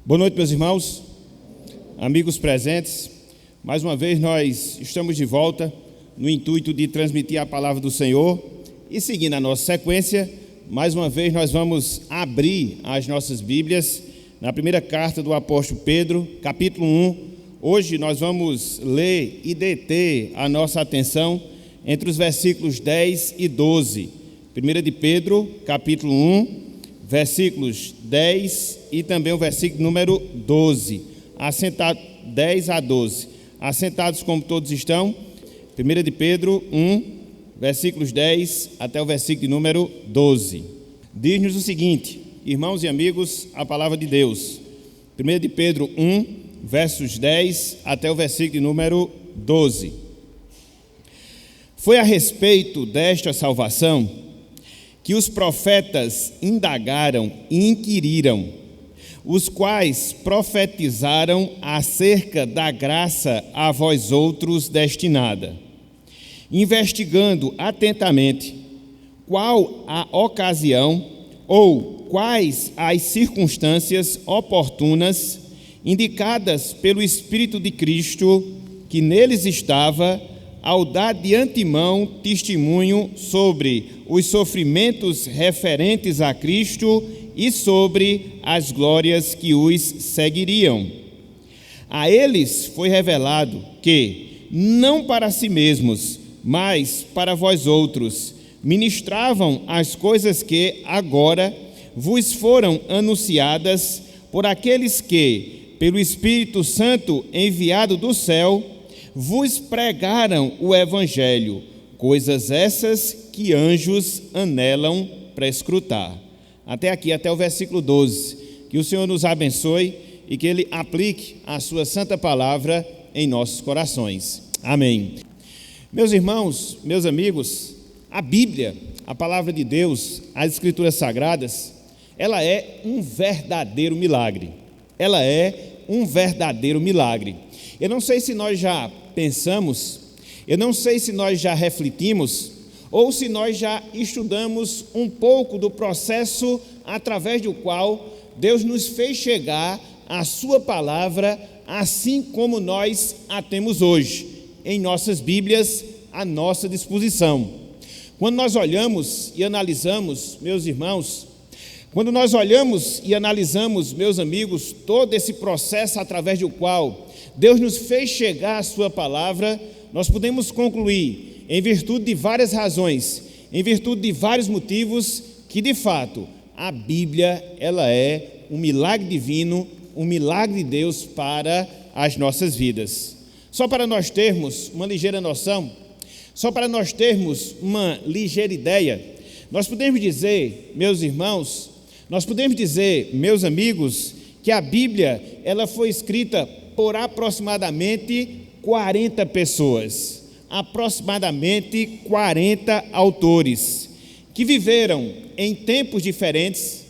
Boa noite, meus irmãos, amigos presentes. Mais uma vez nós estamos de volta no intuito de transmitir a palavra do Senhor e seguindo a nossa sequência, mais uma vez nós vamos abrir as nossas Bíblias na primeira carta do apóstolo Pedro, capítulo 1. Hoje nós vamos ler e deter a nossa atenção entre os versículos 10 e 12. 1 de Pedro, capítulo 1, versículos 10 e também o versículo número 12, 10 a 12. Assentados como todos estão, 1 de Pedro 1, versículos 10 até o versículo número 12. Diz-nos o seguinte: irmãos e amigos, a palavra de Deus. 1 de Pedro 1, versos 10 até o versículo número 12. Foi a respeito desta salvação que os profetas indagaram e inquiriram, os quais profetizaram acerca da graça a vós outros destinada, investigando atentamente qual a ocasião ou quais as circunstâncias oportunas indicadas pelo Espírito de Cristo que neles estava, ao dar de antemão testemunho sobre os sofrimentos referentes a Cristo e sobre as glórias que os seguiriam. A eles foi revelado que, não para si mesmos, mas para vós outros, ministravam as coisas que agora vos foram anunciadas por aqueles que, pelo Espírito Santo enviado do céu, vos pregaram o Evangelho, coisas essas que anjos anelam para escrutar. Até aqui, até o versículo 12. Que o Senhor nos abençoe e que Ele aplique a sua santa palavra em nossos corações. Amém. Meus irmãos, meus amigos, a Bíblia, a palavra de Deus, as Escrituras Sagradas, ela é um verdadeiro milagre. Ela é um verdadeiro milagre. Eu não sei se nós já pensamos, eu não sei se nós já refletimos, ou se nós já estudamos um pouco do processo através do qual Deus nos fez chegar a sua palavra, assim como nós a temos hoje, em nossas Bíblias, à nossa disposição. Quando nós olhamos e analisamos, meus irmãos, quando nós olhamos e analisamos, meus amigos, todo esse processo através do qual Deus nos fez chegar a sua palavra, nós podemos concluir, em virtude de várias razões, em virtude de vários motivos, que de fato a Bíblia ela é um milagre divino, um milagre de Deus para as nossas vidas. Só para nós termos uma ligeira noção, só para nós termos uma ligeira ideia, nós podemos dizer, meus irmãos, nós podemos dizer, meus amigos, que a Bíblia ela foi escrita por aproximadamente 40 pessoas, aproximadamente 40 autores, que viveram em tempos diferentes,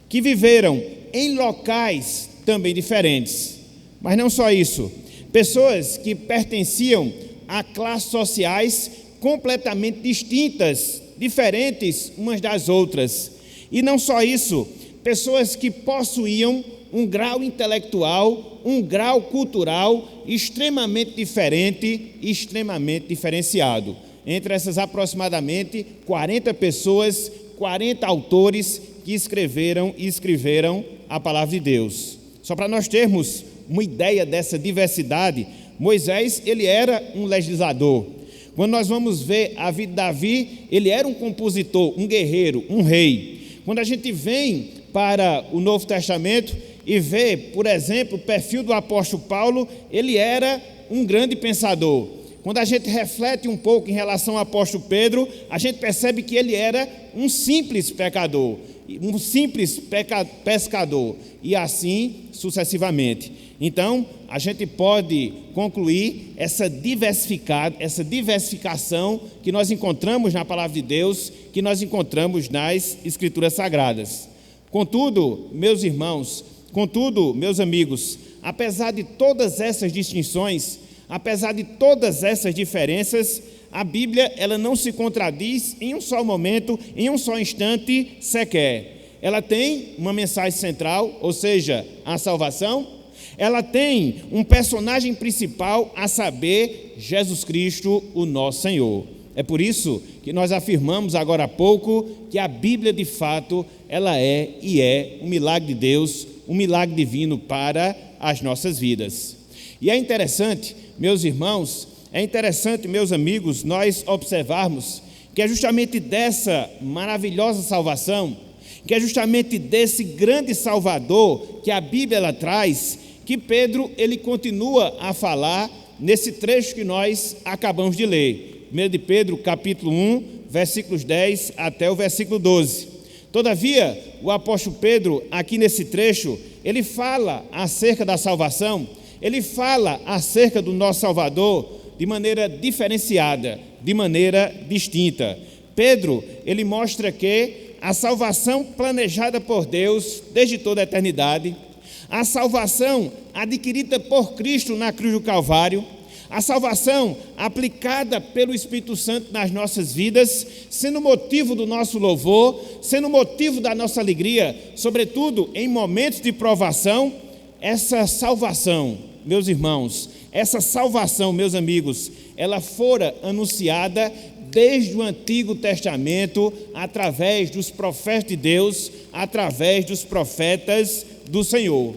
que viveram em locais também diferentes. Mas não só isso, pessoas que pertenciam a classes sociais completamente distintas, diferentes umas das outras. E não só isso, pessoas que possuíam um grau intelectual, um grau cultural extremamente diferente, extremamente diferenciado. Entre essas aproximadamente 40 pessoas, 40 autores que escreveram e escreveram a palavra de Deus. Só para nós termos uma ideia dessa diversidade, Moisés, ele era um legislador. Quando nós vamos ver a vida de Davi, ele era um compositor, um guerreiro, um rei. Quando a gente vem para o Novo Testamento e vê, por exemplo, o perfil do apóstolo Paulo, ele era um grande pensador. Quando a gente reflete um pouco em relação ao apóstolo Pedro, a gente percebe que ele era um simples pecador, um simples pescador, e assim sucessivamente. Então, a gente pode concluir essa diversificação que nós encontramos na palavra de Deus, que nós encontramos nas Escrituras Sagradas. Contudo, meus irmãos, meus amigos, apesar de todas essas distinções, apesar de todas essas diferenças, a Bíblia ela não se contradiz em um só momento, em um só instante sequer. ela tem uma mensagem central, ou seja, a salvação. Ela tem um personagem principal, a saber, Jesus Cristo, o nosso Senhor. É por isso que nós afirmamos agora há pouco que a Bíblia, de fato, ela é um milagre de Deus, um milagre divino para as nossas vidas. E é interessante, meus irmãos, meus amigos, nós observarmos que é justamente dessa maravilhosa salvação, que é justamente desse grande Salvador que a Bíblia ela traz, que Pedro ele continua a falar nesse trecho que nós acabamos de ler. 1 de Pedro, capítulo 1, versículos 10 até o versículo 12. Todavia, o apóstolo Pedro, aqui nesse trecho, ele fala acerca da salvação, ele fala acerca do nosso Salvador de maneira diferenciada, de maneira distinta. Pedro, ele mostra que a salvação planejada por Deus desde toda a eternidade, a salvação adquirida por Cristo na cruz do Calvário, a salvação aplicada pelo Espírito Santo nas nossas vidas, sendo motivo do nosso louvor, sendo motivo da nossa alegria, sobretudo em momentos de provação. Essa salvação, meus irmãos, essa salvação, meus amigos, ela fora anunciada desde o Antigo Testamento, através dos profetas de Deus, através dos profetas do Senhor.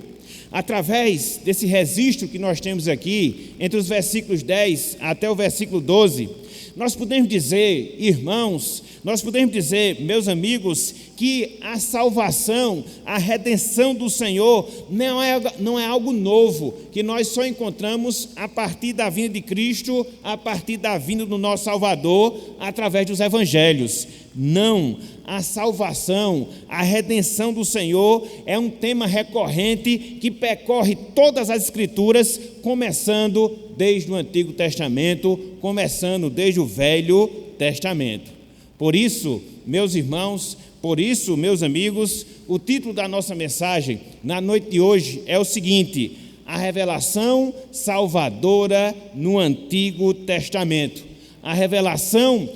Através desse registro que nós temos aqui, entre os versículos 10 até o versículo 12, nós podemos dizer, irmãos, nós podemos dizer, meus amigos, que a salvação, a redenção do Senhor não é algo novo, que nós só encontramos a partir da vinda de Cristo, a partir da vinda do nosso Salvador, através dos evangelhos. Não, a salvação, a redenção do Senhor é um tema recorrente que percorre todas as Escrituras, começando desde o Antigo Testamento, começando desde o Velho Testamento. Por isso, meus irmãos, por isso, meus amigos, o título da nossa mensagem na noite de hoje é o seguinte: a revelação salvadora no Antigo Testamento. A revelação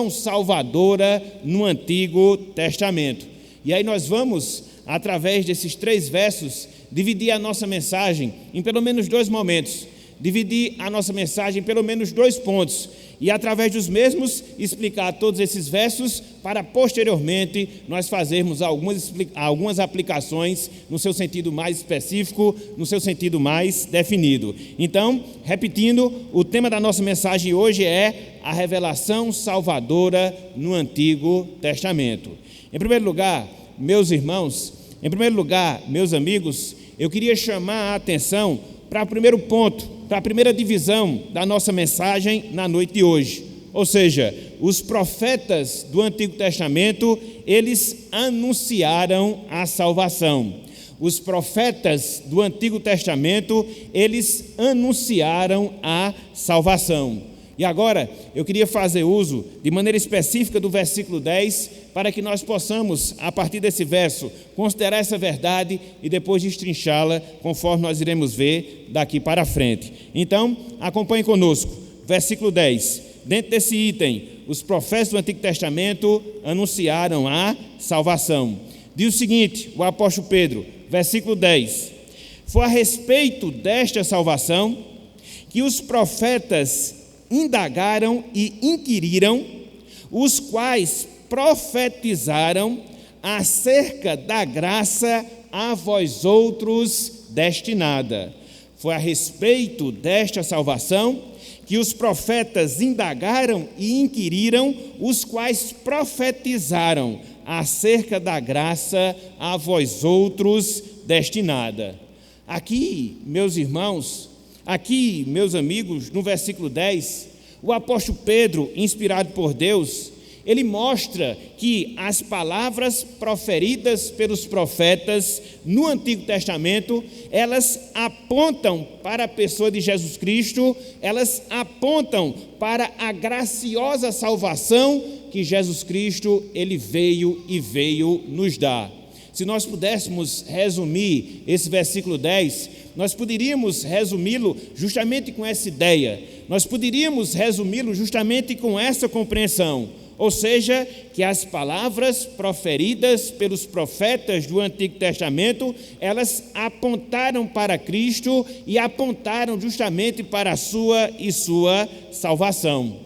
salvadora no Antigo Testamento. E aí nós vamos, através desses 3 versos, dividir a nossa mensagem em pelo menos 2 momentos, dividir a nossa mensagem em pelo menos 2 pontos, e através dos mesmos explicar todos esses versos para posteriormente nós fazermos algumas aplicações no seu sentido mais específico, no seu sentido mais definido. Então, repetindo, o tema da nossa mensagem hoje é a revelação salvadora no Antigo Testamento. Em primeiro lugar, meus irmãos, meus amigos, eu queria chamar a atenção para o primeiro ponto, para a primeira divisão da nossa mensagem na noite de hoje. Ou seja, os profetas do Antigo Testamento, eles anunciaram a salvação. Os profetas do Antigo Testamento, eles anunciaram a salvação. E agora, eu queria fazer uso, de maneira específica, do versículo 10, para que nós possamos, a partir desse verso, considerar essa verdade e depois destrinchá-la, conforme nós iremos ver daqui para frente. Então, acompanhe conosco, versículo 10. Dentro desse item, os profetas do Antigo Testamento anunciaram a salvação. Diz o seguinte, o apóstolo Pedro, versículo 10. Foi a respeito desta salvação que os profetas indagaram e inquiriram, os quais profetizaram acerca da graça a vós outros destinada. Foi a respeito desta salvação que os profetas indagaram e inquiriram, os quais profetizaram acerca da graça a vós outros destinada. Aqui, meus irmãos, aqui, meus amigos, no versículo 10, o apóstolo Pedro, inspirado por Deus, ele mostra que as palavras proferidas pelos profetas no Antigo Testamento, elas apontam para a pessoa de Jesus Cristo, elas apontam para a graciosa salvação que Jesus Cristo, ele veio nos dar. Se nós pudéssemos resumir esse versículo 10, nós poderíamos resumi-lo justamente com essa ideia, nós poderíamos resumi-lo justamente com essa compreensão. ou seja, que as palavras proferidas pelos profetas do Antigo Testamento, elas apontaram para Cristo e apontaram justamente para a sua e sua salvação.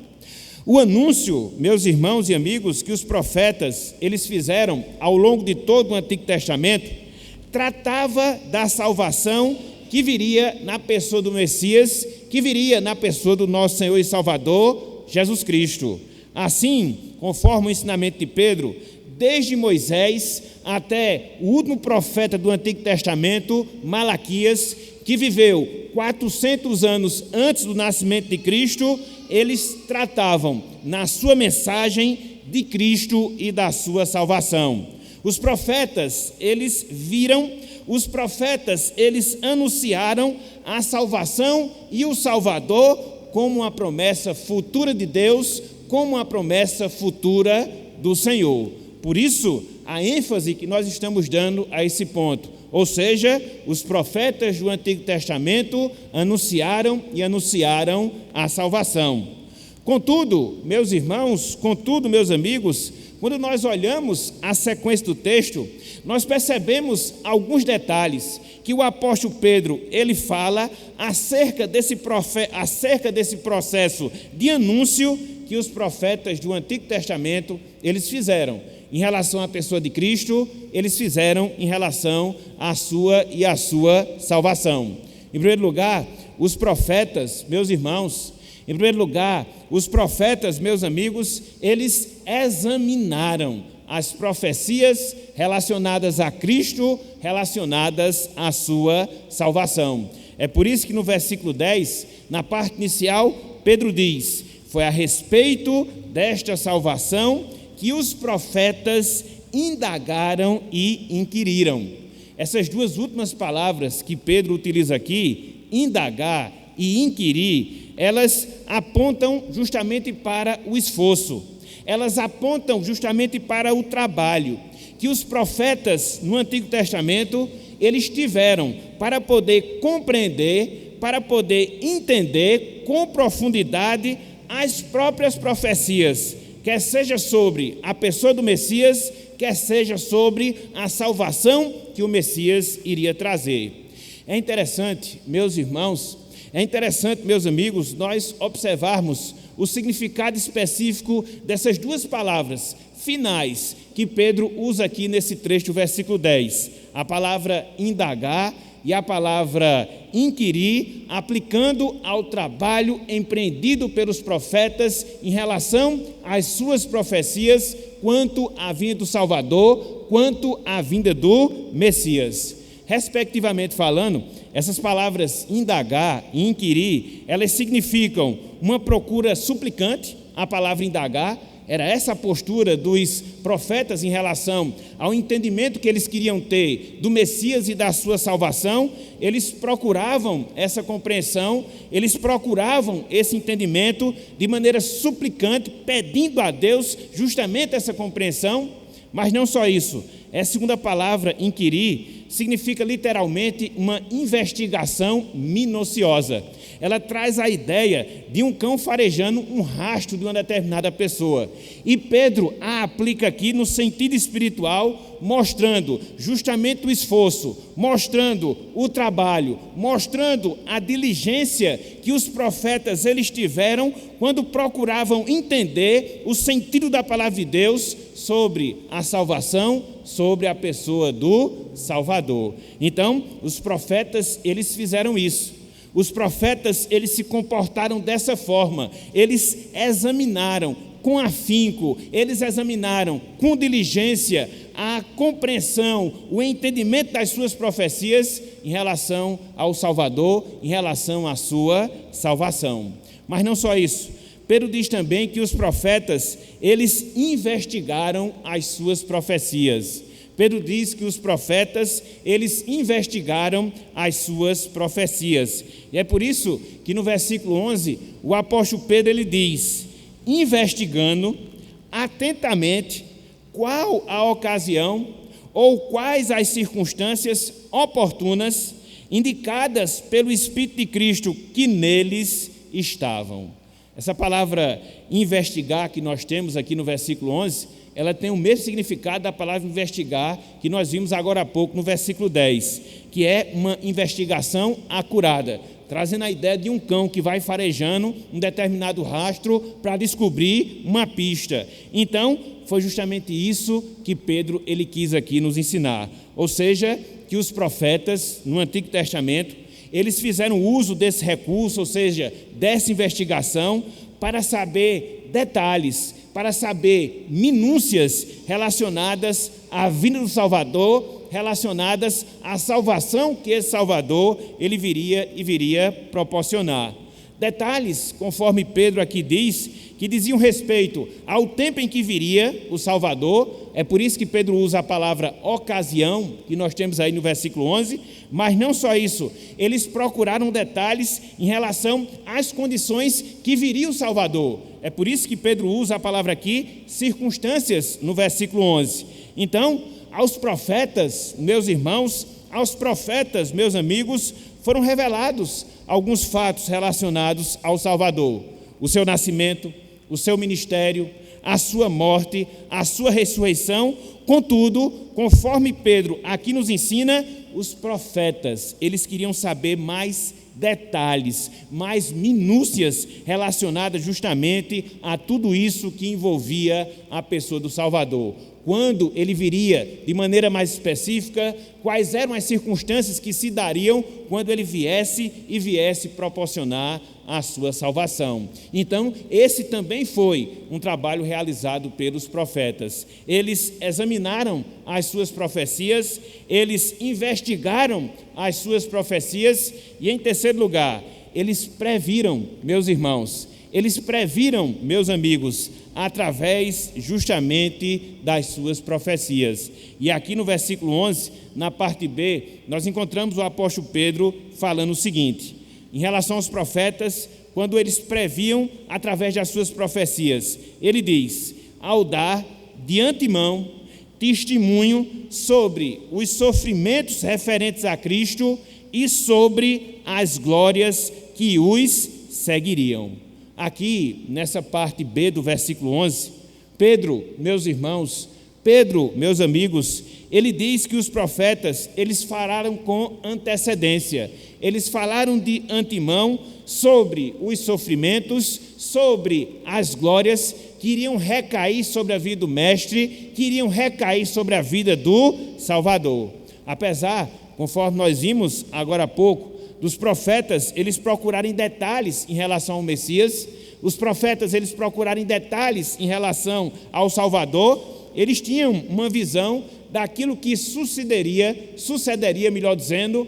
O anúncio, meus irmãos e amigos, que os profetas eles fizeram ao longo de todo o Antigo Testamento, tratava da salvação que viria na pessoa do Messias, que viria na pessoa do nosso Senhor e Salvador, Jesus Cristo. Assim, conforme o ensinamento de Pedro, desde Moisés até o último profeta do Antigo Testamento, Malaquias, que viveu 400 anos antes do nascimento de Cristo, eles tratavam na sua mensagem de Cristo e da sua salvação. Os profetas, eles viram, os profetas, eles anunciaram a salvação e o Salvador como uma promessa futura de Deus, como uma promessa futura do Senhor. Por isso, a ênfase que nós estamos dando a esse ponto, ou seja, os profetas do Antigo Testamento anunciaram e anunciaram a salvação. Contudo, meus irmãos, meus amigos, quando nós olhamos a sequência do texto, nós percebemos alguns detalhes que o apóstolo Pedro ele fala acerca desse processo de anúncio que os profetas do Antigo Testamento eles fizeram em relação à pessoa de Cristo, eles fizeram em relação à sua e à sua salvação. Em primeiro lugar, os profetas, meus irmãos, em primeiro lugar, os profetas, meus amigos, eles examinaram as profecias relacionadas a Cristo, relacionadas à sua salvação. É por isso que no versículo 10, na parte inicial, Pedro diz: foi a respeito desta salvação que os profetas indagaram e inquiriram. Essas duas últimas palavras que Pedro utiliza aqui, indagar e inquirir, elas apontam justamente para o esforço, elas apontam justamente para o trabalho que os profetas no Antigo Testamento eles tiveram para poder compreender, para poder entender com profundidade as próprias profecias, quer seja sobre a pessoa do Messias, quer seja sobre a salvação que o Messias iria trazer. É interessante, meus irmãos, é interessante, meus amigos, nós observarmos o significado específico dessas duas palavras finais que Pedro usa aqui nesse trecho do versículo 10. A palavra indagar e a palavra inquirir, aplicando ao trabalho empreendido pelos profetas em relação às suas profecias quanto à vinda do Salvador, quanto à vinda do Messias. Respectivamente falando, essas palavras indagar e inquirir, elas significam uma procura suplicante. A palavra indagar era essa a postura dos profetas em relação ao entendimento que eles queriam ter do Messias e da sua salvação. Eles procuravam essa compreensão, eles procuravam esse entendimento de maneira suplicante, pedindo a Deus justamente essa compreensão. Mas não só isso, a segunda palavra, inquirir, significa literalmente uma investigação minuciosa. Ela traz a ideia de um cão farejando um rastro de uma determinada pessoa. E Pedro a aplica aqui no sentido espiritual, mostrando justamente o esforço, mostrando o trabalho, mostrando a diligência que os profetas eles tiveram quando procuravam entender o sentido da palavra de Deus sobre a salvação, sobre a pessoa do Salvador. Então, os profetas eles fizeram isso. Os profetas, eles se comportaram dessa forma, eles examinaram com afinco, eles examinaram com diligência a compreensão, o entendimento das suas profecias em relação ao Salvador, em relação à sua salvação. Mas não só isso, Pedro diz também que os profetas, eles investigaram as suas profecias. Pedro diz que os profetas, eles investigaram as suas profecias. E é por isso que no versículo 11, o apóstolo Pedro ele diz: investigando atentamente qual a ocasião ou quais as circunstâncias oportunas indicadas pelo Espírito de Cristo que neles estavam. Essa palavra investigar que nós temos aqui no versículo 11, ela tem o mesmo significado da palavra investigar que nós vimos agora há pouco no versículo 10, que é uma investigação acurada, trazendo a ideia de um cão que vai farejando um determinado rastro para descobrir uma pista. Então, foi justamente isso que Pedro ele quis aqui nos ensinar. Ou seja, que os profetas no Antigo Testamento, eles fizeram uso desse recurso, ou seja, dessa investigação, para saber detalhes, para saber minúcias relacionadas à vinda do Salvador, relacionadas à salvação que esse Salvador ele viria proporcionar. Detalhes, conforme Pedro aqui diz, que diziam respeito ao tempo em que viria o Salvador. É por isso que Pedro usa a palavra ocasião, que nós temos aí no versículo 11, mas não só isso, eles procuraram detalhes em relação às condições que viria o Salvador. É por isso que Pedro usa a palavra aqui, circunstâncias, no versículo 11. Então, aos profetas, meus irmãos, aos profetas, meus amigos, foram revelados alguns fatos relacionados ao Salvador: o seu nascimento, o seu ministério, a sua morte, a sua ressurreição. Contudo, conforme Pedro aqui nos ensina, os profetas, eles queriam saber mais detalhes, mais minúcias relacionadas justamente a tudo isso que envolvia a pessoa do Salvador. Quando ele viria, de maneira mais específica, quais eram as circunstâncias que se dariam quando ele viesse proporcionar a sua salvação. Então, esse também foi um trabalho realizado pelos profetas. Eles examinaram as suas profecias, eles investigaram as suas profecias e, em terceiro lugar, eles previram, meus irmãos, eles previram, meus amigos, através justamente das suas profecias. E aqui no versículo 11, na parte B, nós encontramos o apóstolo Pedro falando o seguinte: em relação aos profetas, quando eles previam através das suas profecias, ele diz: ao dar de antemão testemunho sobre os sofrimentos referentes a Cristo e sobre as glórias que os seguiriam. Aqui, nessa parte B do versículo 11, Pedro, meus irmãos, Pedro, meus amigos, ele diz que os profetas, eles falaram com antecedência, eles falaram de antemão sobre os sofrimentos, sobre as glórias que iriam recair sobre a vida do Mestre, que iriam recair sobre a vida do Salvador. Apesar, conforme nós vimos agora há pouco, dos profetas, eles procurarem detalhes em relação ao Messias, os profetas, eles procurarem detalhes em relação ao Salvador, eles tinham uma visão daquilo que sucederia, melhor dizendo,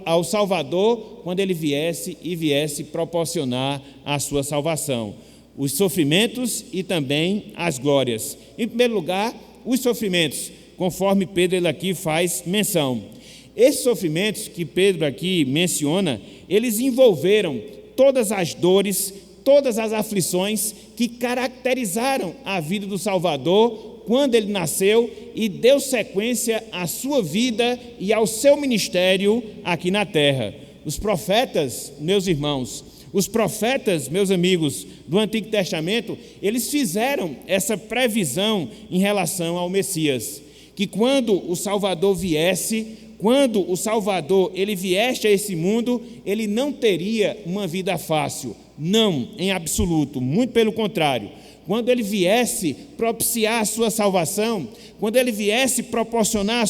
ao Salvador, quando ele viesse proporcionar a sua salvação. Os sofrimentos e também as glórias. Em primeiro lugar, os sofrimentos, conforme Pedro ele aqui faz menção. Esses sofrimentos que Pedro aqui menciona, eles envolveram todas as dores, todas as aflições que caracterizaram a vida do Salvador quando ele nasceu e deu sequência à sua vida e ao seu ministério aqui na terra. Os profetas, meus irmãos, os profetas, meus amigos, do Antigo Testamento, eles fizeram essa previsão em relação ao Messias, que quando o Salvador viesse, quando o Salvador ele viesse a esse mundo, ele não teria uma vida fácil. Não, em absoluto, muito pelo contrário. Quando ele viesse propiciar a sua salvação, quando ele viesse proporcionar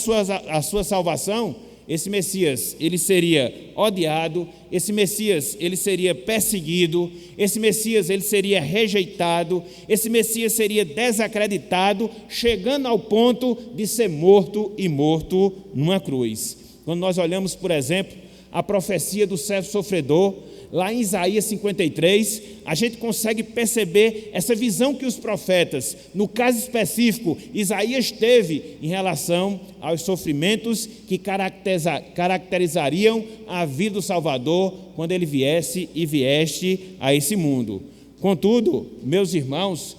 a sua salvação, esse Messias, ele seria odiado, esse Messias, ele seria perseguido, esse Messias, ele seria rejeitado, esse Messias seria desacreditado, chegando ao ponto de ser morto e morto numa cruz. Quando nós olhamos, por exemplo, a profecia do servo sofredor, lá em Isaías 53, a gente consegue perceber essa visão que os profetas, no caso específico, Isaías teve em relação aos sofrimentos que caracterizariam a vida do Salvador quando ele viesse a esse mundo. Contudo, meus irmãos,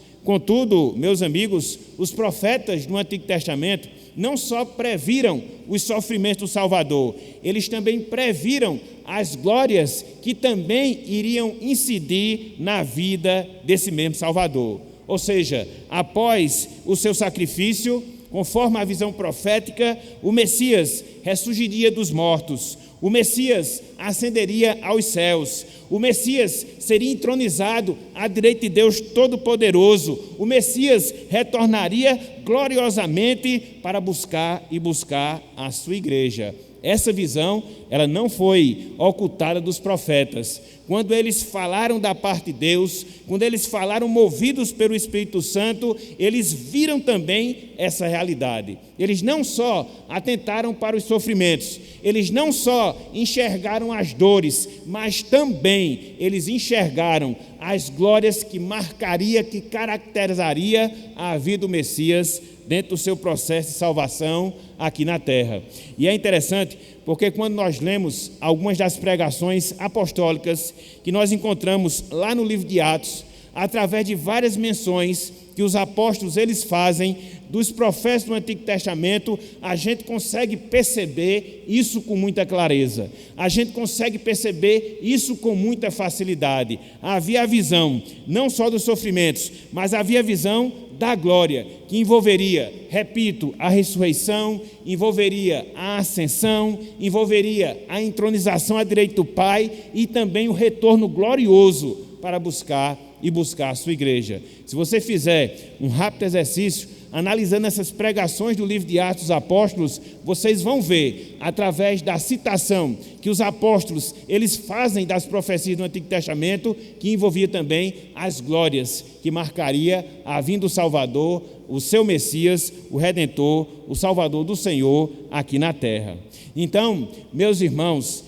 meus amigos, os profetas do Antigo Testamento, não só previram os sofrimentos do Salvador, eles também previram as glórias que também iriam incidir na vida desse mesmo Salvador. Ou seja, após o seu sacrifício, conforme a visão profética, o Messias ressurgiria dos mortos, o Messias ascenderia aos céus, o Messias seria entronizado à direita de Deus Todo-Poderoso, o Messias retornaria gloriosamente para buscar a sua igreja. Essa visão, ela não foi ocultada dos profetas. Quando eles falaram da parte de Deus, quando eles falaram movidos pelo Espírito Santo, eles viram também essa realidade. Eles não só atentaram para os sofrimentos, eles não só enxergaram as dores, mas também eles enxergaram as glórias que marcaria, que caracterizaria a vida do Messias dentro do seu processo de salvação aqui na terra. E é interessante porque quando nós lemos algumas das pregações apostólicas que nós encontramos lá no livro de Atos, através de várias menções que os apóstolos eles fazem dos profetas do Antigo Testamento, a gente consegue perceber isso com muita clareza. A gente consegue perceber isso com muita facilidade. Havia a visão não só dos sofrimentos, mas havia a visão da glória, que envolveria, repito, a ressurreição, envolveria a ascensão, envolveria a entronização à direita do Pai e também o retorno glorioso para buscar a sua igreja. Se você fizer um rápido exercício, analisando essas pregações do livro de Atos dos Apóstolos, vocês vão ver, através da citação que os apóstolos eles fazem das profecias do Antigo Testamento, que envolvia também as glórias que marcaria a vinda do Salvador, o seu Messias, o Redentor, o Salvador do Senhor aqui na terra. Então, meus irmãos,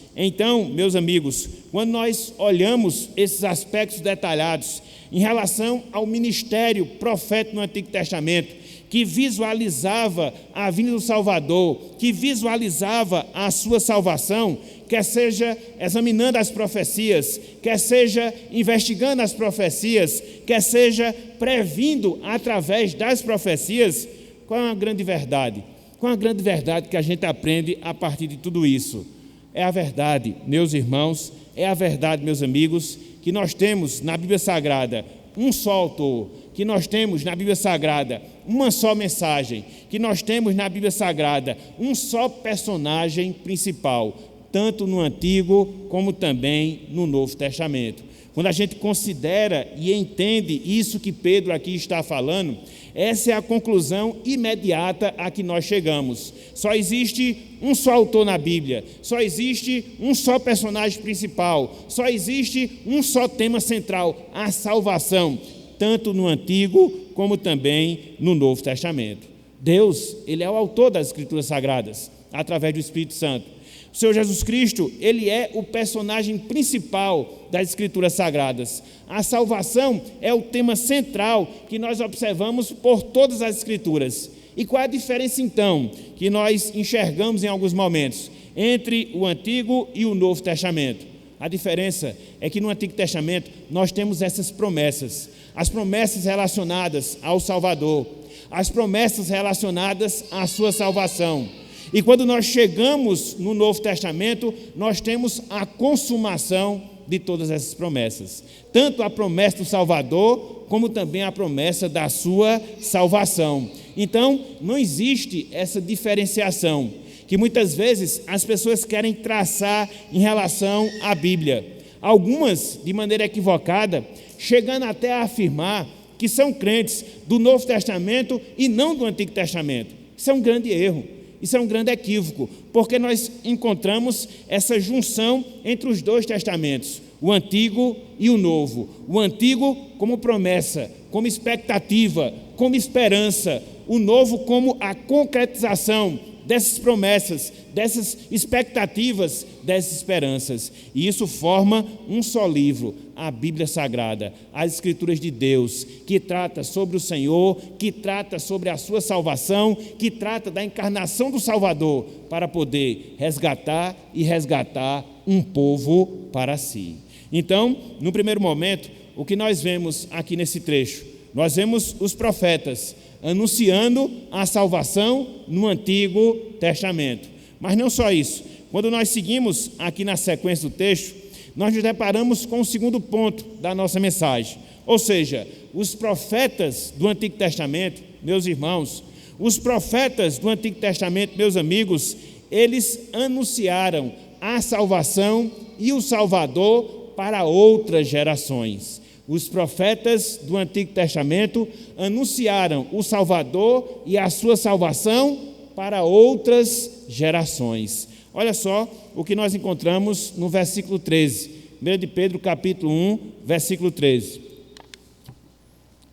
meus amigos, quando nós olhamos esses aspectos detalhados em relação ao ministério profético no Antigo Testamento, que visualizava a vinda do Salvador, que visualizava a sua salvação, quer seja examinando as profecias, quer seja investigando as profecias, quer seja previndo através das profecias, qual é a grande verdade? Qual é a grande verdade que a gente aprende a partir de tudo isso? É a verdade, meus irmãos, é a verdade, meus amigos, que nós temos na Bíblia Sagrada um só autor, que nós temos na Bíblia Sagrada uma só mensagem, que nós temos na Bíblia Sagrada um só personagem principal, tanto no Antigo como também no Novo Testamento. Quando a gente considera e entende isso que Pedro aqui está falando, essa é a conclusão imediata a que nós chegamos. Só existe um só autor na Bíblia, só existe um só personagem principal, só existe um só tema central, a salvação, tanto no Antigo como também no Novo Testamento. Deus, Ele é o autor das Escrituras Sagradas, através do Espírito Santo. O Senhor Jesus Cristo, Ele é o personagem principal das Escrituras Sagradas. A salvação é o tema central que nós observamos por todas as Escrituras. E qual é a diferença, então, que nós enxergamos em alguns momentos entre o Antigo e o Novo Testamento? A diferença é que no Antigo Testamento nós temos essas promessas, as promessas relacionadas ao Salvador, as promessas relacionadas à sua salvação. E quando nós chegamos no Novo Testamento, nós temos a consumação de todas essas promessas. Tanto a promessa do Salvador, como também a promessa da sua salvação. Então, não existe essa diferenciação que muitas vezes as pessoas querem traçar em relação à Bíblia. Algumas, de maneira equivocada, chegando até a afirmar que são crentes do Novo Testamento e não do Antigo Testamento. Isso é um grande erro. Isso é um grande equívoco, porque nós encontramos essa junção entre os dois testamentos, o Antigo e o Novo. O Antigo como promessa, como expectativa, como esperança. O Novo como a concretização dessas promessas, dessas expectativas, dessas esperanças. E isso forma um só livro, a Bíblia Sagrada, as Escrituras de Deus, que trata sobre o Senhor, que trata sobre a sua salvação, que trata da encarnação do Salvador, para poder resgatar um povo para si. Então, no primeiro momento, o que nós vemos aqui nesse trecho? Nós vemos os profetas anunciando a salvação no Antigo Testamento. Mas não só isso. Quando nós seguimos aqui na sequência do texto, nós nos deparamos com o segundo ponto da nossa mensagem. Ou seja, os profetas do Antigo Testamento, meus irmãos, os profetas do Antigo Testamento, meus amigos, eles anunciaram a salvação e o Salvador para outras gerações. Os profetas do Antigo Testamento anunciaram o Salvador e a sua salvação para outras gerações. Olha só o que nós encontramos no versículo 13, 1 de Pedro capítulo 1, versículo 13.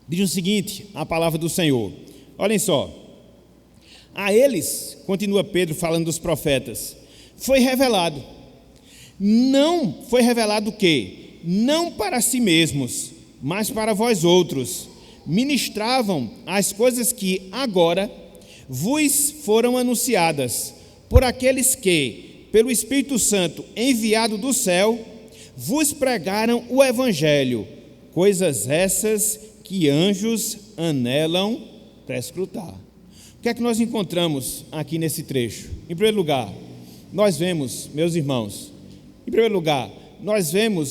Diz o seguinte, a palavra do Senhor. Olhem só. A eles, continua Pedro falando dos profetas, foi revelado. Não foi revelado o quê? Não para si mesmos, mas para vós outros. Ministravam as coisas que agora vos foram anunciadas por aqueles que, pelo Espírito Santo enviado do céu, vos pregaram o Evangelho, coisas essas que anjos anelam prescrutar. O que é que nós encontramos aqui nesse trecho? Em primeiro lugar, nós vemos, meus irmãos,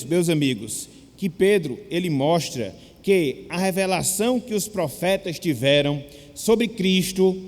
meus amigos, que Pedro, ele mostra que a revelação que os profetas tiveram sobre Cristo,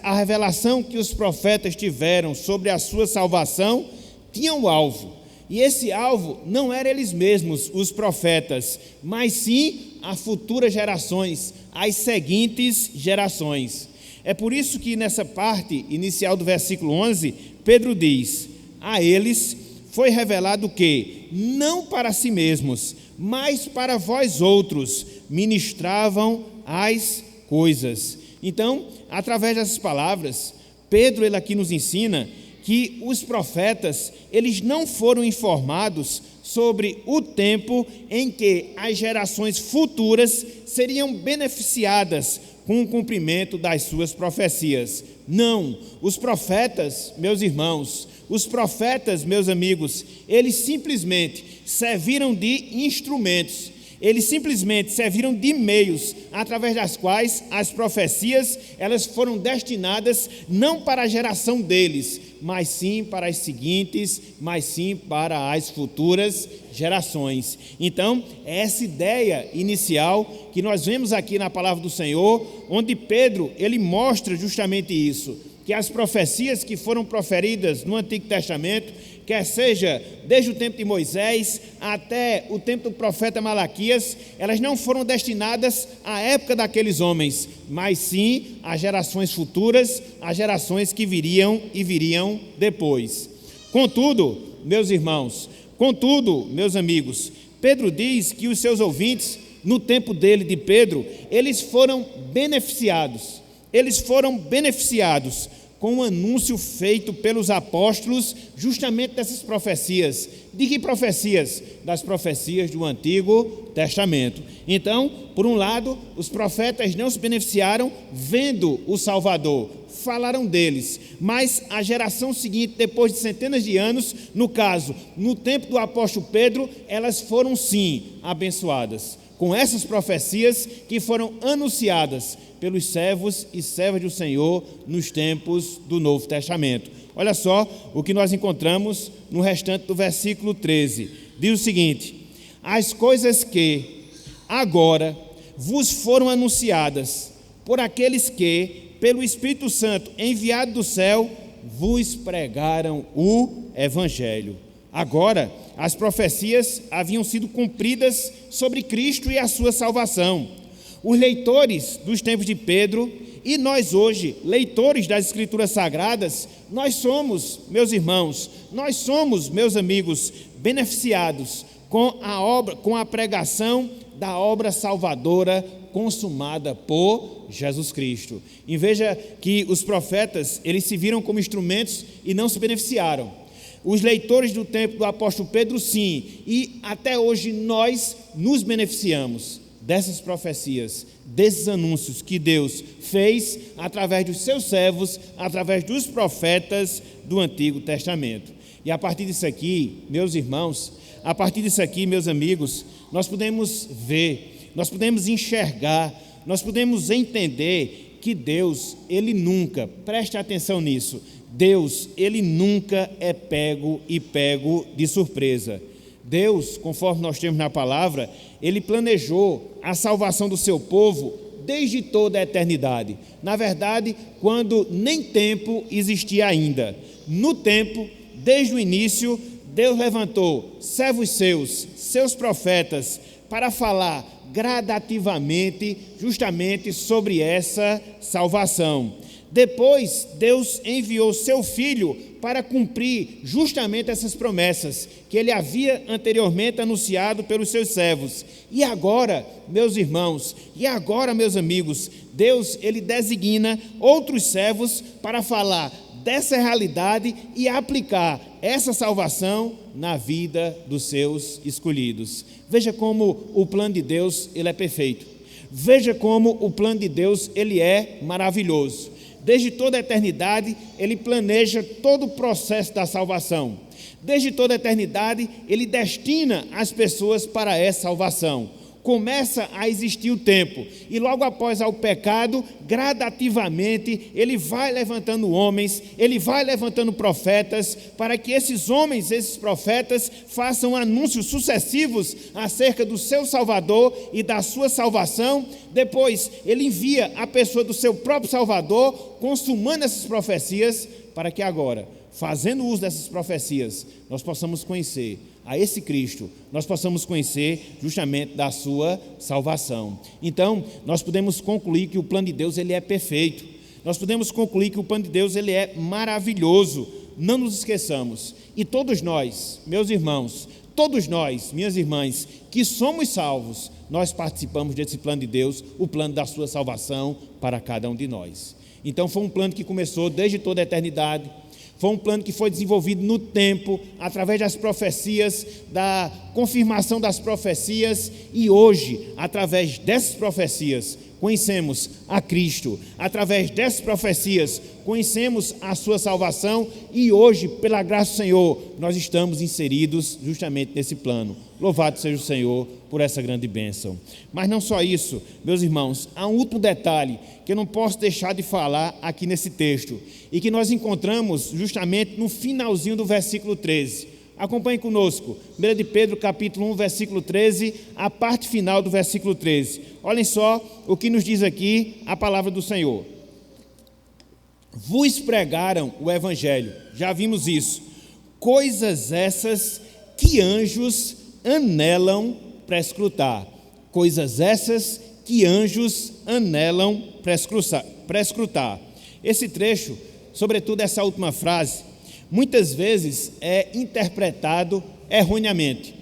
a revelação que os profetas tiveram sobre a sua salvação, tinha um alvo. E esse alvo não era eles mesmos, os profetas, mas sim as futuras gerações, as seguintes gerações. É por isso que nessa parte inicial do versículo 11, Pedro diz, a eles foi revelado que, não para si mesmos, mas para vós outros, ministravam as coisas. Então, através dessas palavras, Pedro ele aqui nos ensina que os profetas, eles não foram informados sobre o tempo em que as gerações futuras seriam beneficiadas com o cumprimento das suas profecias. Não, os profetas, meus irmãos, os profetas, meus amigos, eles simplesmente serviram de instrumentos, eles simplesmente serviram de meios através das quais as profecias elas foram destinadas não para a geração deles, mas sim para as seguintes, mas sim para as futuras gerações. Então, é essa ideia inicial que nós vemos aqui na palavra do Senhor, onde Pedro ele mostra justamente isso, que as profecias que foram proferidas no Antigo Testamento, quer seja desde o tempo de Moisés até o tempo do profeta Malaquias, elas não foram destinadas à época daqueles homens, mas sim às gerações futuras, às gerações que viriam e viriam depois. Contudo, meus irmãos, meus amigos, Pedro diz que os seus ouvintes, no tempo dele, de Pedro, eles foram beneficiados com o anúncio feito pelos apóstolos justamente dessas profecias. De que profecias? Das profecias do Antigo Testamento. Então, por um lado, os profetas não se beneficiaram vendo o Salvador, falaram deles, mas a geração seguinte, depois de centenas de anos, no caso, no tempo do apóstolo Pedro, elas foram sim abençoadas com essas profecias que foram anunciadas pelos servos e servas do Senhor nos tempos do Novo Testamento. Olha só o que nós encontramos no restante do versículo 13. Diz o seguinte: as coisas que agora vos foram anunciadas por aqueles que, pelo Espírito Santo enviado do céu, vos pregaram o Evangelho. Agora, as profecias haviam sido cumpridas sobre Cristo e a sua salvação. Os leitores dos tempos de Pedro e nós hoje, leitores das Escrituras Sagradas, nós somos, meus irmãos, nós somos, meus amigos, beneficiados com a obra, com a pregação da obra salvadora consumada por Jesus Cristo. E veja que os profetas, eles se viram como instrumentos e não se beneficiaram. Os leitores do tempo do apóstolo Pedro, sim, e até hoje nós nos beneficiamos dessas profecias, desses anúncios que Deus fez através dos seus servos, através dos profetas do Antigo Testamento. E a partir disso aqui, meus irmãos, a partir disso aqui, meus amigos, nós podemos ver, nós podemos enxergar nós podemos entender que Deus, Ele nunca, preste atenção nisso, Deus, Ele nunca é pego de surpresa. Deus, conforme nós temos na palavra, Ele planejou a salvação do seu povo desde toda a eternidade. Na verdade, quando nem tempo existia ainda. No tempo, desde o início, Deus levantou servos seus profetas, para falar gradativamente, justamente sobre essa salvação. Depois, Deus enviou seu Filho para cumprir justamente essas promessas que Ele havia anteriormente anunciado pelos seus servos. E agora, meus irmãos, meus amigos, Deus, Ele designa outros servos para falar dessa realidade e aplicar essa salvação na vida dos seus escolhidos. Veja como o plano de Deus, ele é perfeito. Veja como o plano de Deus, ele é maravilhoso. Desde toda a eternidade, Ele planeja todo o processo da salvação. Desde toda a eternidade, Ele destina as pessoas para essa salvação. Começa a existir o tempo, e logo após ao pecado, gradativamente, Ele vai levantando homens, Ele vai levantando profetas, para que esses homens, esses profetas, façam anúncios sucessivos acerca do seu Salvador e da sua salvação. Depois, Ele envia a pessoa do seu próprio Salvador, consumando essas profecias, para que agora, fazendo uso dessas profecias, nós possamos conhecer a esse Cristo, nós possamos conhecer justamente da sua salvação. Então, nós podemos concluir que o plano de Deus, ele é perfeito. Nós podemos concluir que o plano de Deus, ele é maravilhoso. Não nos esqueçamos. E todos nós, meus irmãos, todos nós, minhas irmãs, que somos salvos, nós participamos desse plano de Deus, o plano da sua salvação para cada um de nós. Então, foi um plano que começou desde toda a eternidade. Foi um plano que foi desenvolvido no tempo, através das profecias, da confirmação das profecias, e hoje, através dessas profecias, conhecemos a Cristo. Através dessas profecias, conhecemos a sua salvação, e hoje, pela graça do Senhor, nós estamos inseridos justamente nesse plano. Louvado seja o Senhor por essa grande bênção. Mas não só isso, meus irmãos, há um último detalhe que eu não posso deixar de falar aqui nesse texto, e que nós encontramos justamente no finalzinho do versículo 13. Acompanhe conosco, 1 de Pedro capítulo 1, versículo 13, a parte final do versículo 13. Olhem só o que nos diz aqui a palavra do Senhor. Vos pregaram o Evangelho, já vimos isso, coisas essas que anjos anelam para escrutar. Coisas essas que anjos anelam para escrutar. Esse trecho, sobretudo essa última frase, muitas vezes é interpretado erroneamente,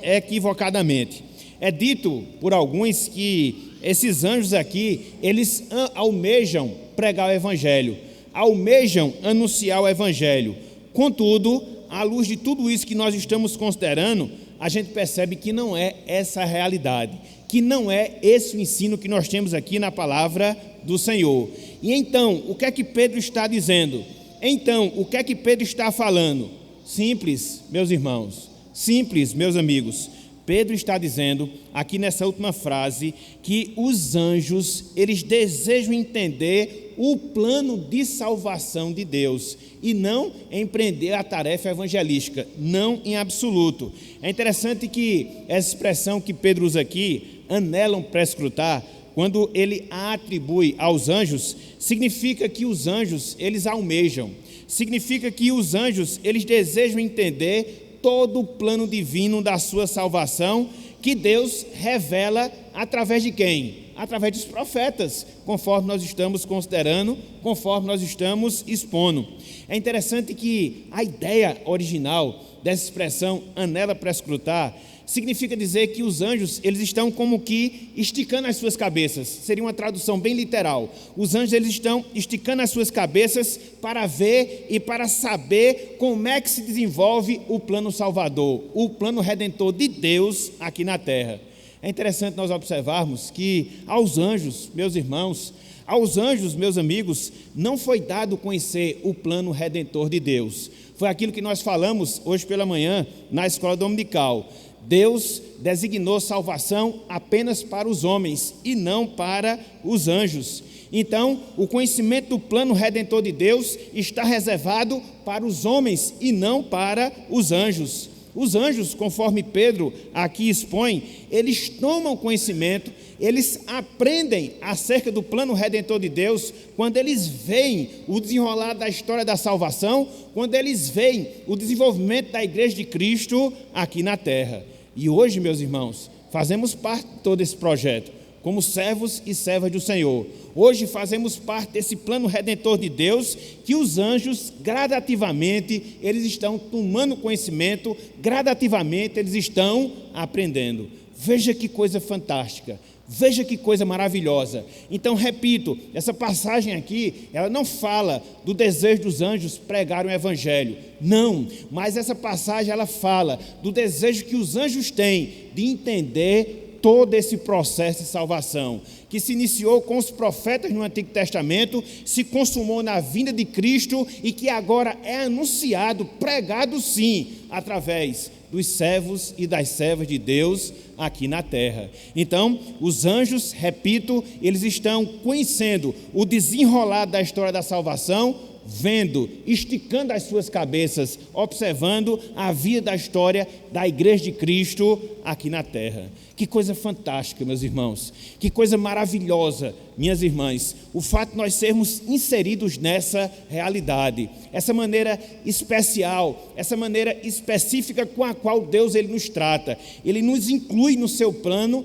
equivocadamente. É dito por alguns que esses anjos aqui, eles almejam pregar o Evangelho, almejam anunciar o Evangelho. Contudo, à luz de tudo isso que nós estamos considerando, a gente percebe que não é essa a realidade, que não é esse o ensino que nós temos aqui na palavra do Senhor. E então, o que é que Pedro está dizendo? Então, o que é que Pedro está falando? Simples, meus irmãos, simples, meus amigos. Pedro está dizendo, aqui nessa última frase, que os anjos, eles desejam entender o plano de salvação de Deus e não empreender a tarefa evangelística, não em absoluto. É interessante que essa expressão que Pedro usa aqui, anelam para escrutar, quando ele a atribui aos anjos, significa que os anjos, eles almejam, significa que os anjos, eles desejam entender todo o plano divino da sua salvação, que Deus revela através de quem? Através dos profetas, conforme nós estamos considerando, conforme nós estamos expondo. É interessante que a ideia original dessa expressão, anela para escrutar, significa dizer que os anjos, eles estão como que esticando as suas cabeças. Seria uma tradução bem literal. Os anjos, eles estão esticando as suas cabeças para ver e para saber como é que se desenvolve o plano salvador, o plano redentor de Deus aqui na terra. É interessante nós observarmos que aos anjos, meus irmãos, aos anjos, meus amigos, não foi dado conhecer o plano redentor de Deus. Foi aquilo que nós falamos hoje pela manhã na escola dominical. Deus designou salvação apenas para os homens e não para os anjos. Então, o conhecimento do plano redentor de Deus está reservado para os homens e não para os anjos. Os anjos, conforme Pedro aqui expõe, eles tomam conhecimento, eles aprendem acerca do plano redentor de Deus quando eles veem o desenrolar da história da salvação, quando eles veem o desenvolvimento da igreja de Cristo aqui na terra. E hoje, meus irmãos, fazemos parte de todo esse projeto, como servos e servas do Senhor. Hoje fazemos parte desse plano redentor de Deus, que os anjos, gradativamente, eles estão tomando conhecimento, gradativamente eles estão aprendendo. Veja que coisa fantástica, veja que coisa maravilhosa. Então, repito, essa passagem aqui, ela não fala do desejo dos anjos pregarem o evangelho, não, mas essa passagem ela fala do desejo que os anjos têm de entender todo esse processo de salvação, que se iniciou com os profetas no Antigo Testamento, se consumou na vinda de Cristo e que agora é anunciado, pregado sim, através dos servos e das servas de Deus aqui na terra. Então, os anjos, repito, eles estão conhecendo o desenrolar da história da salvação, vendo, esticando as suas cabeças, observando a vida da história da igreja de Cristo aqui na terra. Que coisa fantástica, meus irmãos, que coisa maravilhosa, minhas irmãs, o fato de nós sermos inseridos nessa realidade, essa maneira especial, essa maneira específica com a qual Deus ele nos trata, ele nos inclui no seu plano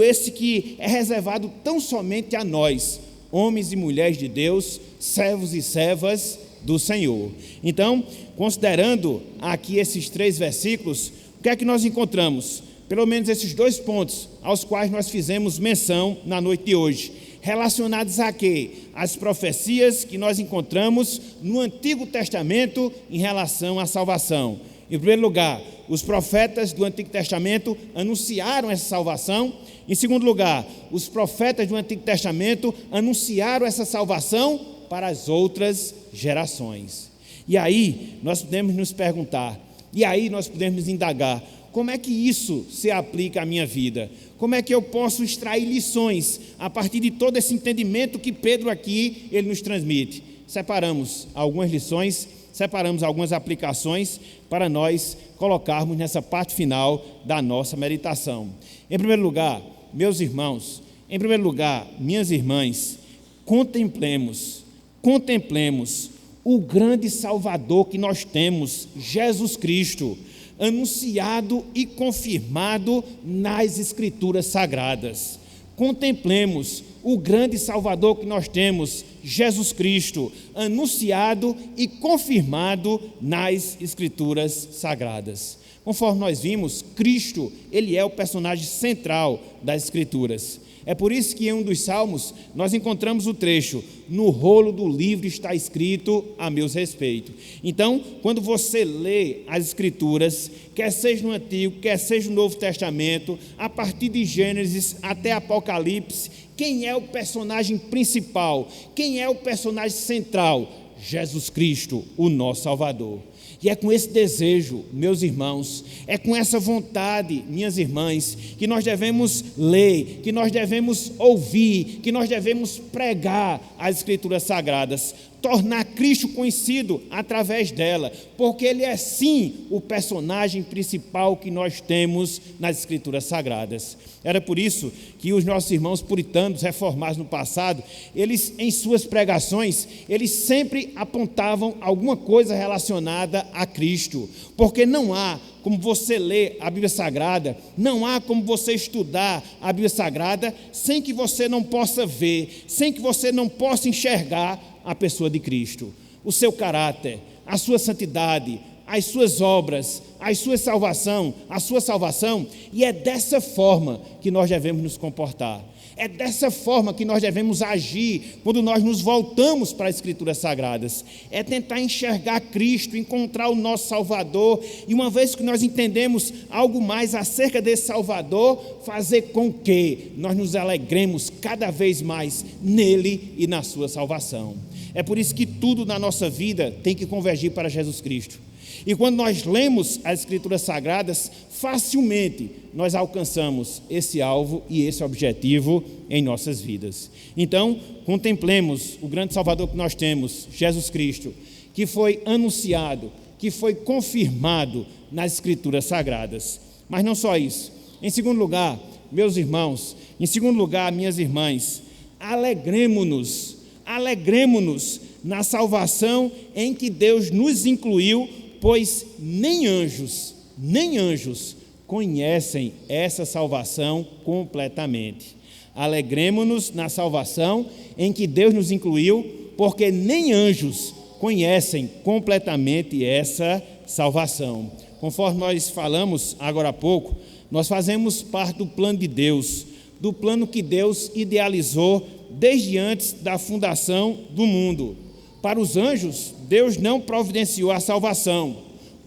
esse que é reservado tão somente a nós, homens e mulheres de Deus, servos e servas do Senhor. Então, considerando aqui esses 3 versículos, o que é que nós encontramos? Pelo menos esses 2 pontos aos quais nós fizemos menção na noite de hoje, relacionados a quê? As profecias que nós encontramos no Antigo Testamento em relação à salvação. Em primeiro lugar, os profetas do Antigo Testamento anunciaram essa salvação. Em segundo lugar, os profetas do Antigo Testamento anunciaram essa salvação para as outras gerações. E aí nós podemos nos perguntar, e aí nós podemos indagar, como é que isso se aplica à minha vida? Como é que eu posso extrair lições a partir de todo esse entendimento que Pedro aqui ele nos transmite? Separamos algumas lições, separamos algumas aplicações para nós colocarmos nessa parte final da nossa meditação. Em primeiro lugar, meus irmãos, em primeiro lugar, minhas irmãs, contemplemos o grande Salvador que nós temos, Jesus Cristo, anunciado e confirmado nas Escrituras Sagradas. Contemplemos o grande Salvador que nós temos, Jesus Cristo, anunciado e confirmado nas Escrituras Sagradas. Conforme nós vimos, Cristo, ele é o personagem central das Escrituras. É por isso que em um dos salmos nós encontramos o trecho: no rolo do livro está escrito a meus respeitos. Então, quando você lê as Escrituras, quer seja no Antigo, quer seja no Novo Testamento, a partir de Gênesis até Apocalipse, quem é o personagem principal? Quem é o personagem central? Jesus Cristo, o nosso Salvador. E é com esse desejo, meus irmãos, é com essa vontade, minhas irmãs, que nós devemos ler, que nós devemos ouvir, que nós devemos pregar as Escrituras Sagradas, tornar Cristo conhecido através dela, porque Ele é sim o personagem principal que nós temos nas Escrituras Sagradas. Era por isso que os nossos irmãos puritanos, reformados no passado, eles em suas pregações, eles sempre apontavam alguma coisa relacionada a Cristo, porque não há como você ler a Bíblia Sagrada, não há como você estudar a Bíblia Sagrada sem que você não possa ver, sem que você não possa enxergar a pessoa de Cristo, o seu caráter, a sua santidade, as suas obras, a sua salvação, e é dessa forma que nós devemos nos comportar. É dessa forma que nós devemos agir quando nós nos voltamos para as Escrituras Sagradas. É tentar enxergar Cristo, encontrar o nosso Salvador, e uma vez que nós entendemos algo mais acerca desse Salvador, fazer com que nós nos alegremos cada vez mais nele e na sua salvação. É por isso que tudo na nossa vida tem que convergir para Jesus Cristo. E quando nós lemos as Escrituras Sagradas, facilmente nós alcançamos esse alvo e esse objetivo em nossas vidas. Então, contemplemos o grande Salvador que nós temos, Jesus Cristo, que foi anunciado, que foi confirmado nas Escrituras Sagradas. Mas não só isso. Em segundo lugar, meus irmãos, em segundo lugar, minhas irmãs, alegremo-nos na salvação em que Deus nos incluiu, pois nem anjos conhecem essa salvação completamente. Alegremo-nos na salvação em que Deus nos incluiu, porque nem anjos conhecem completamente essa salvação. Conforme nós falamos agora há pouco, nós fazemos parte do plano de Deus, do plano que Deus idealizou desde antes da fundação do mundo. Para os anjos, Deus não providenciou a salvação.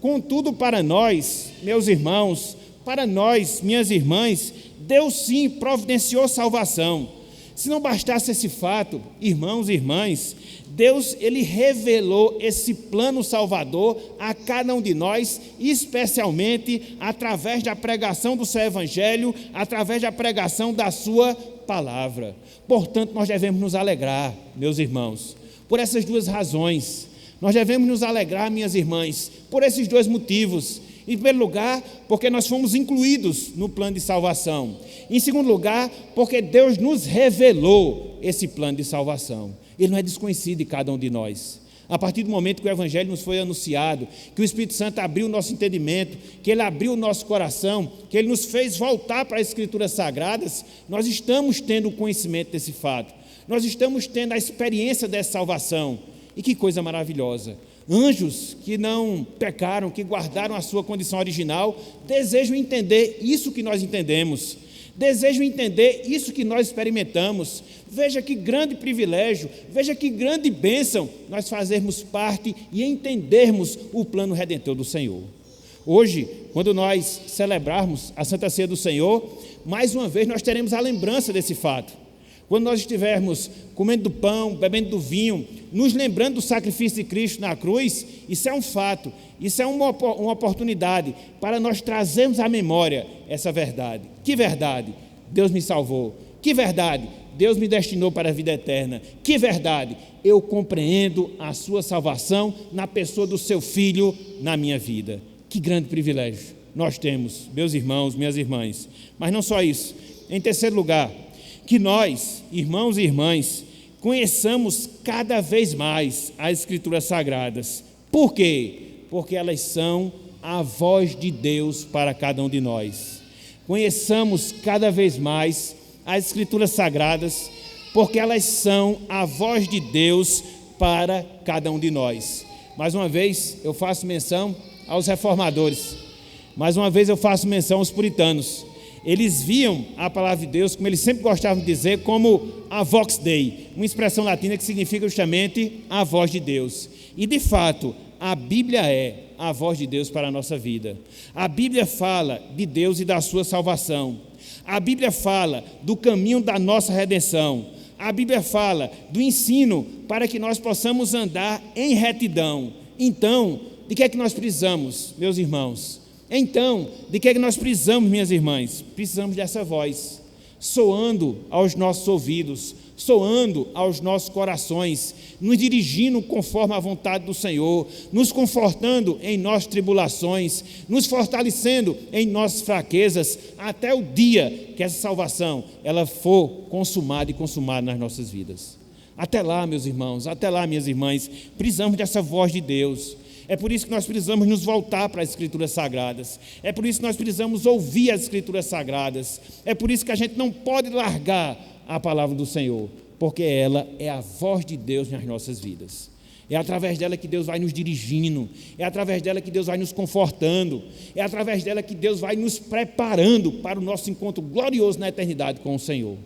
Contudo, para nós, meus irmãos, para nós, minhas irmãs, Deus sim providenciou salvação. Se não bastasse esse fato, irmãos e irmãs, Deus, ele revelou esse plano salvador a cada um de nós, especialmente através da pregação do seu evangelho, através da pregação da sua palavra. Portanto, nós devemos nos alegrar, meus irmãos, por essas duas razões. Nós devemos nos alegrar, minhas irmãs, por esses dois motivos. Em primeiro lugar, porque nós fomos incluídos no plano de salvação. Em segundo lugar, porque Deus nos revelou esse plano de salvação. Ele não é desconhecido de cada um de nós. A partir do momento que o Evangelho nos foi anunciado, que o Espírito Santo abriu o nosso entendimento, que Ele abriu o nosso coração, que Ele nos fez voltar para as Escrituras Sagradas, nós estamos tendo o conhecimento desse fato. Nós estamos tendo a experiência dessa salvação. E que coisa maravilhosa! Anjos que não pecaram, que guardaram a sua condição original, desejam entender isso que nós entendemos, desejam entender isso que nós experimentamos. Veja que grande privilégio, veja que grande bênção nós fazermos parte e entendermos o plano redentor do Senhor. Hoje, quando nós celebrarmos a Santa Ceia do Senhor, mais uma vez nós teremos a lembrança desse fato. Quando nós estivermos comendo do pão, bebendo do vinho, nos lembrando do sacrifício de Cristo na cruz, isso é um fato, isso é uma oportunidade para nós trazermos à memória essa verdade. Que verdade? Deus me salvou. Que verdade? Deus me destinou para a vida eterna. Que verdade? Eu compreendo a sua salvação na pessoa do seu Filho na minha vida. Que grande privilégio nós temos, meus irmãos, minhas irmãs. Mas não só isso. Em terceiro lugar, que nós, irmãos e irmãs, conheçamos cada vez mais as Escrituras Sagradas. Por quê? Porque elas são a voz de Deus para cada um de nós. Conheçamos cada vez mais as Escrituras Sagradas, porque elas são a voz de Deus para cada um de nós. Mais uma vez, eu faço menção aos reformadores. Mais uma vez, eu faço menção aos puritanos. Eles viam a palavra de Deus, como eles sempre gostavam de dizer, como a vox Dei, uma expressão latina que significa justamente a voz de Deus. E, de fato, a Bíblia é a voz de Deus para a nossa vida. A Bíblia fala de Deus e da sua salvação. A Bíblia fala do caminho da nossa redenção. A Bíblia fala do ensino para que nós possamos andar em retidão. Então, de que é que nós precisamos, meus irmãos? Então, de que é que nós precisamos, minhas irmãs? Precisamos dessa voz, soando aos nossos ouvidos, soando aos nossos corações, nos dirigindo conforme a vontade do Senhor, nos confortando em nossas tribulações, nos fortalecendo em nossas fraquezas, até o dia que essa salvação ela for consumada e consumada nas nossas vidas. Até lá, meus irmãos, até lá, minhas irmãs, precisamos dessa voz de Deus. É por isso que nós precisamos nos voltar para as Escrituras Sagradas. É por isso que nós precisamos ouvir as Escrituras Sagradas. É por isso que a gente não pode largar a palavra do Senhor, porque ela é a voz de Deus nas nossas vidas. É através dela que Deus vai nos dirigindo, é através dela que Deus vai nos confortando, é através dela que Deus vai nos preparando para o nosso encontro glorioso na eternidade com o Senhor.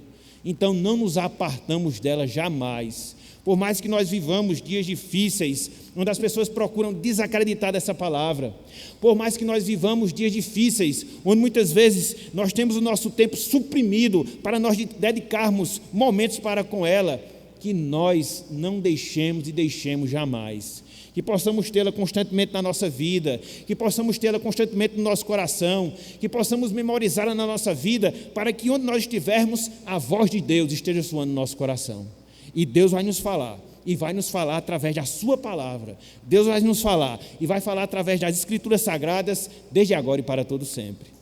Então não nos apartamos dela jamais. Por mais que nós vivamos dias difíceis, onde as pessoas procuram desacreditar dessa palavra, por mais que nós vivamos dias difíceis, onde muitas vezes nós temos o nosso tempo suprimido para nós dedicarmos momentos para com ela, que nós não deixemos e deixemos jamais, que possamos tê-la constantemente na nossa vida, que possamos tê-la constantemente no nosso coração, que possamos memorizá-la na nossa vida, para que onde nós estivermos, a voz de Deus esteja soando no nosso coração. E Deus vai nos falar, e vai nos falar através da sua palavra. Deus vai nos falar, e vai falar através das Escrituras Sagradas, desde agora e para todo sempre.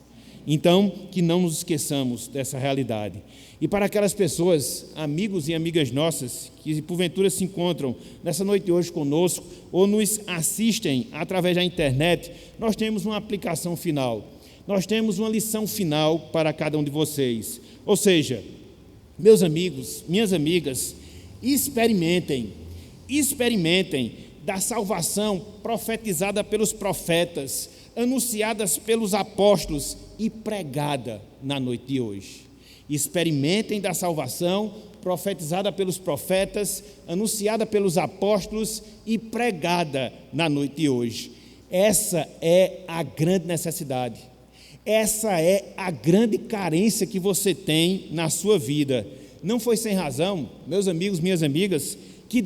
Então, que não nos esqueçamos dessa realidade. E para aquelas pessoas, amigos e amigas nossas, que porventura se encontram nessa noite de hoje conosco, ou nos assistem através da internet, nós temos uma aplicação final. Nós temos uma lição final para cada um de vocês. Ou seja, meus amigos, minhas amigas, experimentem da salvação profetizada pelos profetas, anunciadas pelos apóstolos e pregada na noite de hoje. Experimentem da salvação profetizada pelos profetas, anunciada pelos apóstolos e pregada na noite de hoje. Essa é a grande necessidade. Essa é a grande carência que você tem na sua vida. Não foi sem razão, meus amigos, minhas amigas, que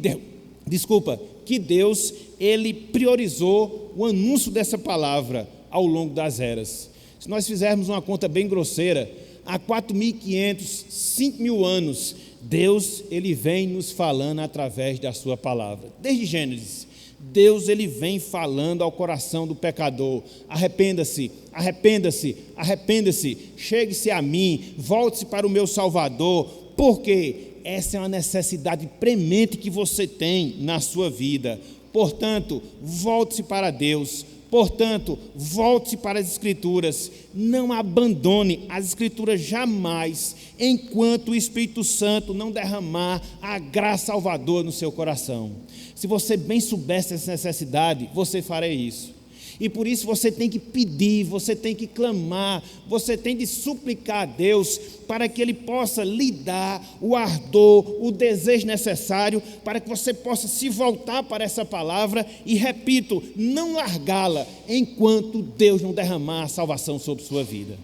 Deus, Ele priorizou o anúncio dessa palavra ao longo das eras. Se nós fizermos uma conta bem grosseira, há 4.500, 5.000 anos, Deus, Ele vem nos falando através da sua palavra. Desde Gênesis, Deus, Ele vem falando ao coração do pecador: arrependa-se, arrependa-se, arrependa-se, chegue-se a mim, volte-se para o meu Salvador, porque essa é uma necessidade premente que você tem na sua vida. Portanto, volte-se para Deus. Portanto, volte-se para as Escrituras, não abandone as Escrituras jamais, enquanto o Espírito Santo não derramar a graça salvadora no seu coração. Se você bem soubesse essa necessidade, você faria isso. E por isso você tem que pedir, você tem que clamar, você tem de suplicar a Deus para que Ele possa lhe dar o ardor, o desejo necessário para que você possa se voltar para essa palavra e, repito, não largá-la enquanto Deus não derramar a salvação sobre sua vida.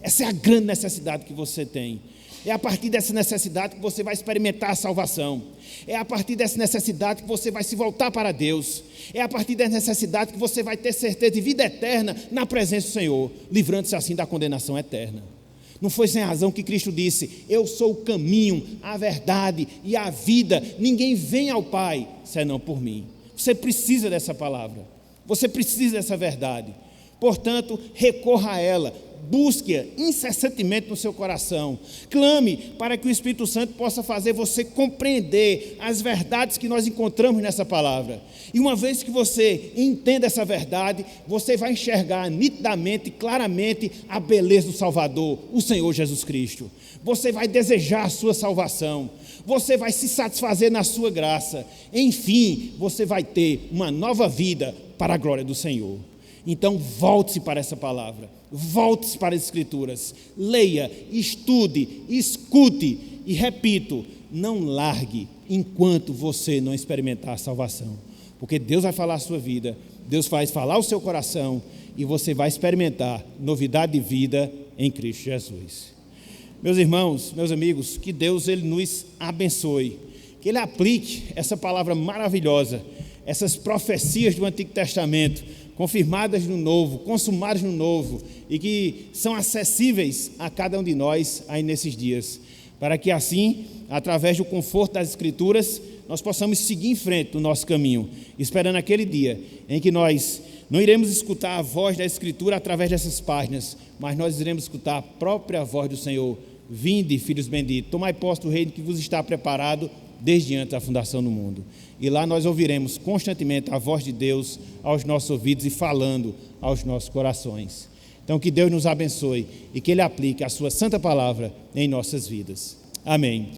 Essa é a grande necessidade que você tem. É a partir dessa necessidade que você vai experimentar a salvação. É a partir dessa necessidade que você vai se voltar para Deus. É a partir dessa necessidade que você vai ter certeza de vida eterna na presença do Senhor, livrando-se assim da condenação eterna. Não foi sem razão que Cristo disse: eu sou o caminho, a verdade e a vida. Ninguém vem ao Pai senão por mim. Você precisa dessa palavra. Você precisa dessa verdade. Portanto, recorra a ela. Busque-a incessantemente no seu coração. Clame para que o Espírito Santo possa fazer você compreender as verdades que nós encontramos nessa palavra. E uma vez que você entenda essa verdade, você vai enxergar nitidamente, claramente, a beleza do Salvador, o Senhor Jesus Cristo. Você vai desejar a sua salvação. Você vai se satisfazer na sua graça. Enfim, você vai ter uma nova vida para a glória do Senhor. Então, volte-se para essa palavra, volte-se para as Escrituras, leia, estude, escute e, repito, não largue enquanto você não experimentar a salvação, porque Deus vai falar a sua vida, Deus vai falar o seu coração e você vai experimentar novidade de vida em Cristo Jesus. Meus irmãos, meus amigos, que Deus Ele nos abençoe, que Ele aplique essa palavra maravilhosa, essas profecias do Antigo Testamento, confirmadas no Novo, consumadas no Novo, e que são acessíveis a cada um de nós aí nesses dias, para que assim, através do conforto das Escrituras, nós possamos seguir em frente no nosso caminho, esperando aquele dia em que nós não iremos escutar a voz da Escritura através dessas páginas, mas nós iremos escutar a própria voz do Senhor: vinde, filhos benditos, tomai posse do reino que vos está preparado desde antes da fundação do mundo. E lá nós ouviremos constantemente a voz de Deus aos nossos ouvidos e falando aos nossos corações. Então, que Deus nos abençoe e que Ele aplique a sua santa palavra em nossas vidas. Amém.